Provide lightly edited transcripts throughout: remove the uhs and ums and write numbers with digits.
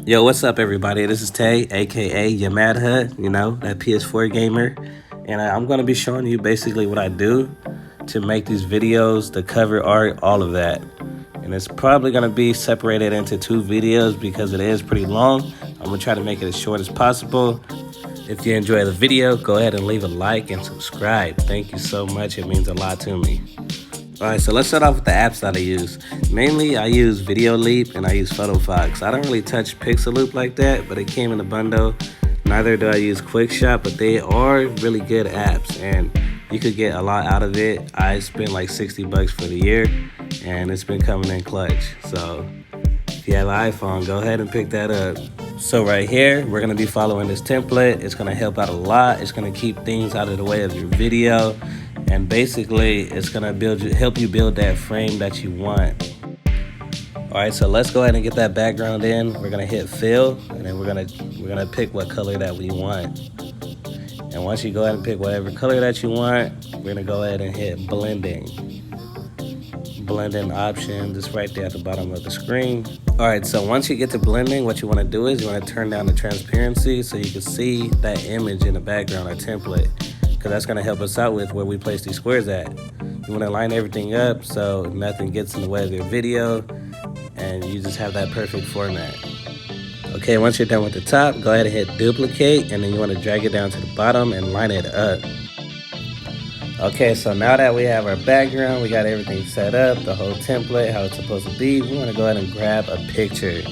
Yo, what's up, everybody? This is Tay, aka your Mad Hut, that PS4 gamer. And I'm going to be showing you basically what I do to make these videos, the cover art, all of that. And it's probably going to be separated into two videos because it is pretty long. I'm going to try to make it as short as possible. If you enjoy the video, go ahead and leave a like and subscribe. Thank you so much. It means a lot to me. Alright, so let's start off with the apps that I use. Mainly, I use Video Leap and I use Photo Fox. I don't really touch Pixaloop like that, but it came in a bundle. Neither do I use QuickShot, but they are really good apps and you could get a lot out of it. I spent like $60 for the year and it's been coming in clutch. So if you have an iPhone, go ahead and pick that up. So right here, we're gonna be following this template. It's gonna help out a lot. It's gonna keep things out of the way of your video. And basically, it's gonna help you build that frame that you want. All right, so let's go ahead and get that background in. We're gonna hit fill, and then we're gonna pick what color that we want. And once you go ahead and pick whatever color that you want, we're gonna go ahead and hit blending. Blending option, just right there at the bottom of the screen. All right, so once you get to blending, what you wanna do is you wanna turn down the transparency so you can see that image in the background or template. Because that's going to help us out with where we place these squares at. You want to line everything up so nothing gets in the way of your video and you just have that perfect format. Okay, once you're done with the top, go ahead and hit duplicate and then you want to drag it down to the bottom and line it up. Okay, so now that we have our background, we got everything set up, the whole template, how it's supposed to be, we want to go ahead and grab a picture.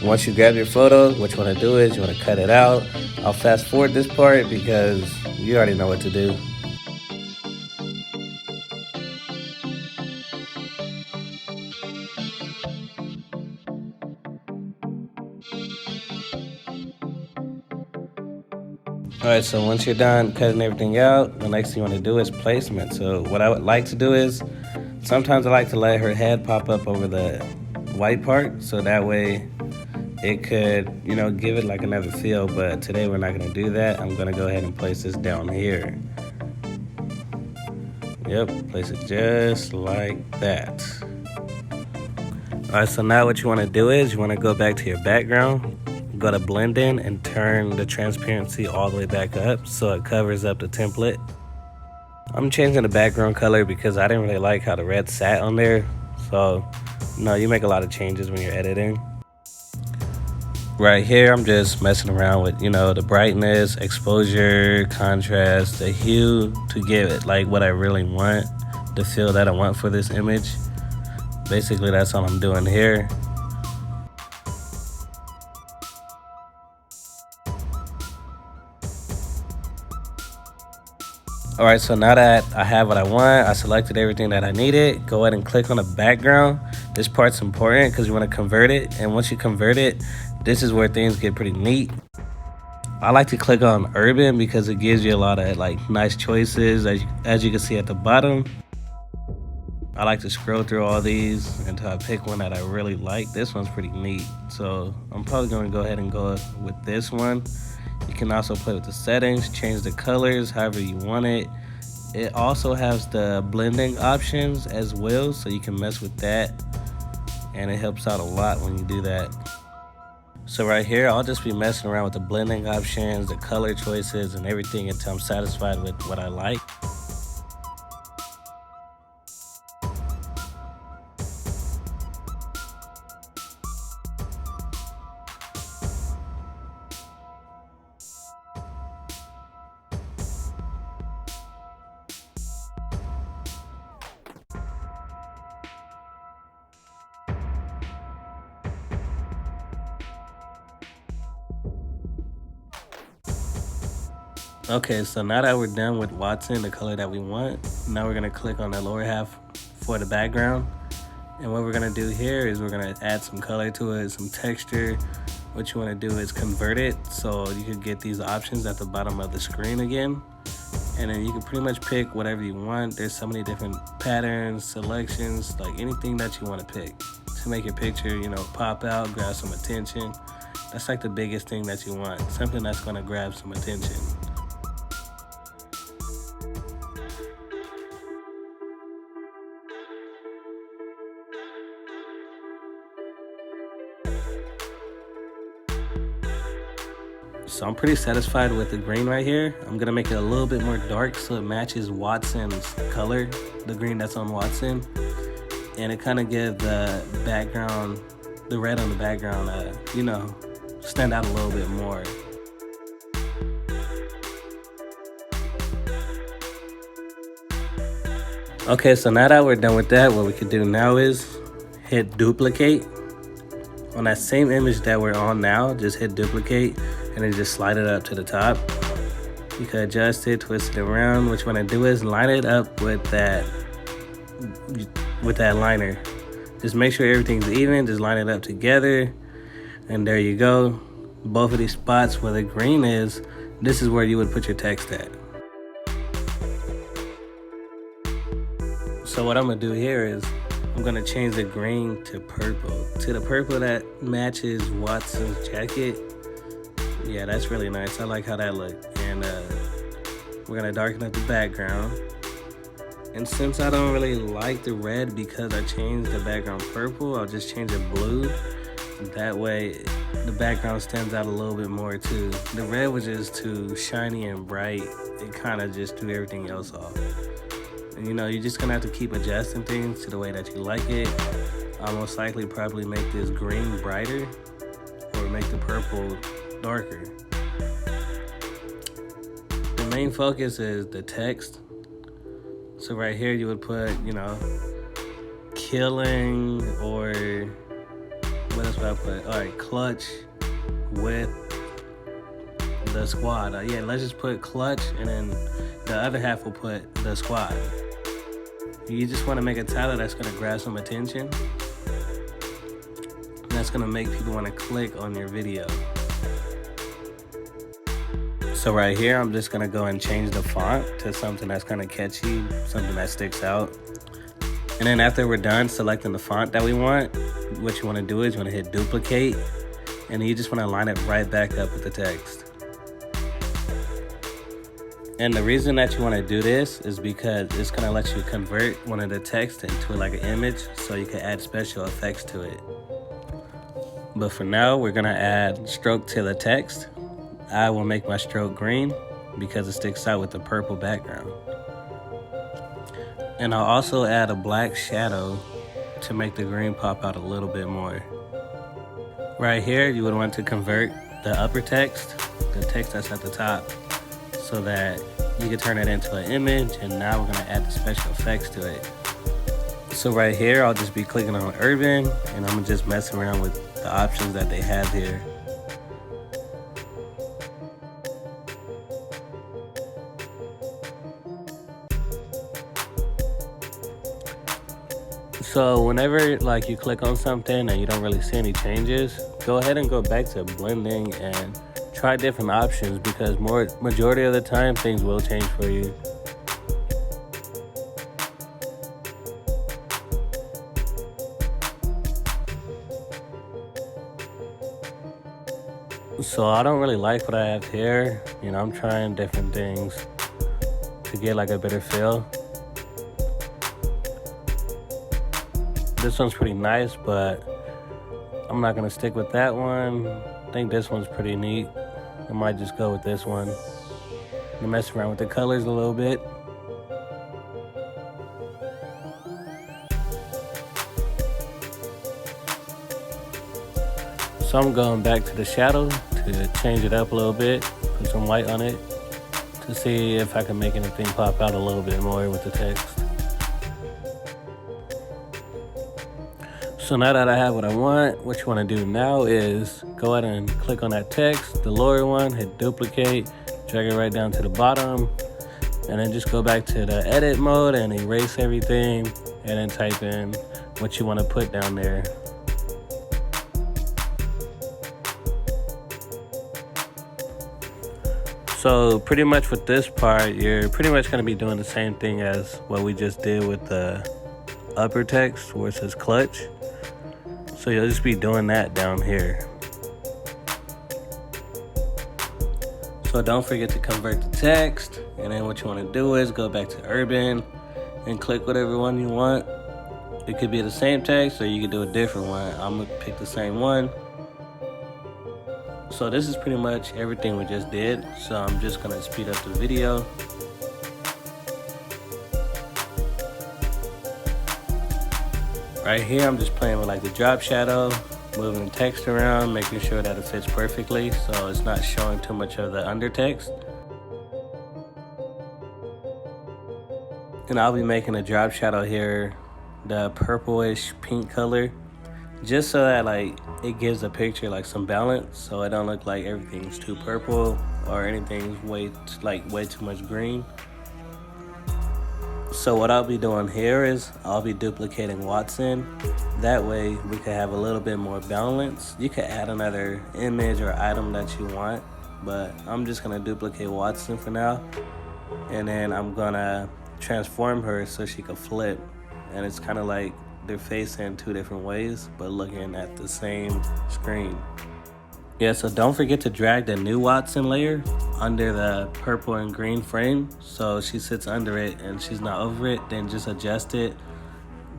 Once you grab your photo, what you want to do is you want to cut it out. I'll fast forward this part because you already know what to do. Alright, so once you're done cutting everything out, the next thing you want to do is placement. So what I would like to do is, sometimes I like to let her head pop up over the white part, so that way it could, give it like another feel, but today we're not gonna do that. I'm gonna go ahead and place this down here. Yep, place it just like that. All right, so now what you wanna do is you wanna go back to your background, go to blend in and turn the transparency all the way back up so it covers up the template. I'm changing the background color because I didn't really like how the red sat on there. So, you make a lot of changes when you're editing. Right here, I'm just messing around with, the brightness, exposure, contrast, the hue to give it like what I really want, the feel that I want for this image. Basically, that's all I'm doing here. All right, so now that I have what I want, I selected everything that I needed, go ahead and click on the background. This part's important because you want to convert it. And once you convert it, this is where things get pretty neat. I like to click on urban because it gives you a lot of nice choices as you can see at the bottom. I like to scroll through all these until I pick one that I really like. This one's pretty neat, so I'm probably going to go ahead and go with this one. You can also play with the settings, change the colors however you want it. It also has the blending options as well, so you can mess with that, and it helps out a lot when you do that. So right here, I'll just be messing around with the blending options, the color choices, and everything until I'm satisfied with what I like. Okay, so now that we're done with Watson, the color that we want, now we're gonna click on the lower half for the background. And what we're gonna do here is we're gonna add some color to it, some texture. What you wanna do is convert it so you can get these options at the bottom of the screen again. And then you can pretty much pick whatever you want. There's so many different patterns, selections, like anything that you wanna pick to make your picture, pop out, grab some attention. That's like the biggest thing that you want, something that's gonna grab some attention. So I'm pretty satisfied with the green right here. I'm gonna make it a little bit more dark so it matches Watson's color, the green that's on Watson. And it kind of gives the background, the red on the background, you know, stand out a little bit more. Okay, so now that we're done with that, what we could do now is hit duplicate. On that same image that we're on now, just hit duplicate and then just slide it up to the top. You can adjust it, twist it around. What you want to do is line it up with that liner. Just make sure everything's even, just line it up together, and there you go. Both of these spots where the green is, this is where you would put your text at. So what I'm gonna do here is I'm gonna change the green to purple, to the purple that matches Watson's jacket. Yeah, that's really nice. I like how that looked. And we're gonna darken up the background. And since I don't really like the red because I changed the background purple, I'll just change it blue. That way the background stands out a little bit more too. The red was just too shiny and bright. It kind of just threw everything else off. And you know, you're just gonna have to keep adjusting things to the way that you like it. I'll most likely probably make this green brighter or make the purple darker. The main focus is the text. So right here you would put, you know, killing, or what else would I put? All right, clutch with the squad. Yeah, let's just put clutch, and then the other half will put the squad. You just want to make a title that's going to grab some attention. That's going to make people want to click on your video. So right here, I'm just going to go and change the font to something that's kind of catchy, something that sticks out. And then after we're done selecting the font that we want, what you want to do is you want to hit duplicate, and you just want to line it right back up with the text. And the reason that you want to do this is because it's going to let you convert one of the text into like an image, so you can add special effects to it. But for now, we're going to add stroke to the text. I will make my stroke green because it sticks out with the purple background. And I'll also add a black shadow to make the green pop out a little bit more. Right here, you would want to convert the upper text, the text that's at the top, so that you can turn it into an image, and now we're gonna add the special effects to it. So right here, I'll just be clicking on urban, and I'm just messing around with the options that they have here. So whenever like you click on something and you don't really see any changes, go ahead and go back to blending and try different options, because majority of the time things will change for you. So I don't really like what I have here. You know, I'm trying different things to get like a better feel. This one's pretty nice, but I'm not gonna stick with that one. I think this one's pretty neat. I might just go with this one and mess around with the colors a little bit. So I'm going back to the shadow to change it up a little bit, put some white on it to see if I can make anything pop out a little bit more with the text. So now that I have what I want, what you want to do now is go ahead and click on that text, the lower one, hit duplicate, drag it right down to the bottom, and then just go back to the edit mode and erase everything, and then type in what you want to put down there. So pretty much with this part, you're pretty much going to be doing the same thing as what we just did with the upper text where it says clutch. So you'll just be doing that down here. So don't forget to convert the text, and then what you want to do is go back to urban and click whatever one you want. It could be the same text, or you could do a different one. I'm gonna pick the same one. So this is pretty much everything we just did. So I'm just gonna speed up the video. Right here, I'm just playing with like the drop shadow, moving the text around, making sure that it fits perfectly so it's not showing too much of the undertext. And I'll be making a drop shadow here, the purplish pink color, just so that like it gives the picture like some balance, so it don't look like everything's too purple or anything's way too much green. So what I'll be doing here is I'll be duplicating Watson. That way we could have a little bit more balance. You could add another image or item that you want, but I'm just gonna duplicate Watson for now. And then I'm gonna transform her so she could flip. And it's kind of like they're facing two different ways, but looking at the same screen. Yeah, so don't forget to drag the new Watson layer under the purple and green frame so she sits under it and she's not over it. Then just adjust it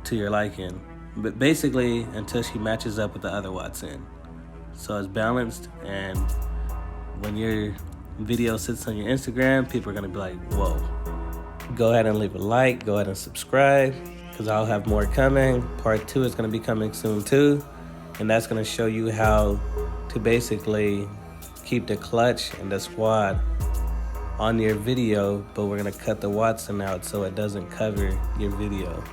to your liking, but basically until she matches up with the other Watson, so it's balanced. And when your video sits on your Instagram, people are gonna be like, whoa. Go ahead and leave a like, go ahead and subscribe, because I'll have more coming. Part 2 is gonna be coming soon too, and that's gonna show you how to basically keep the clutch and the squad on your video, but we're gonna cut the Watson out so it doesn't cover your video.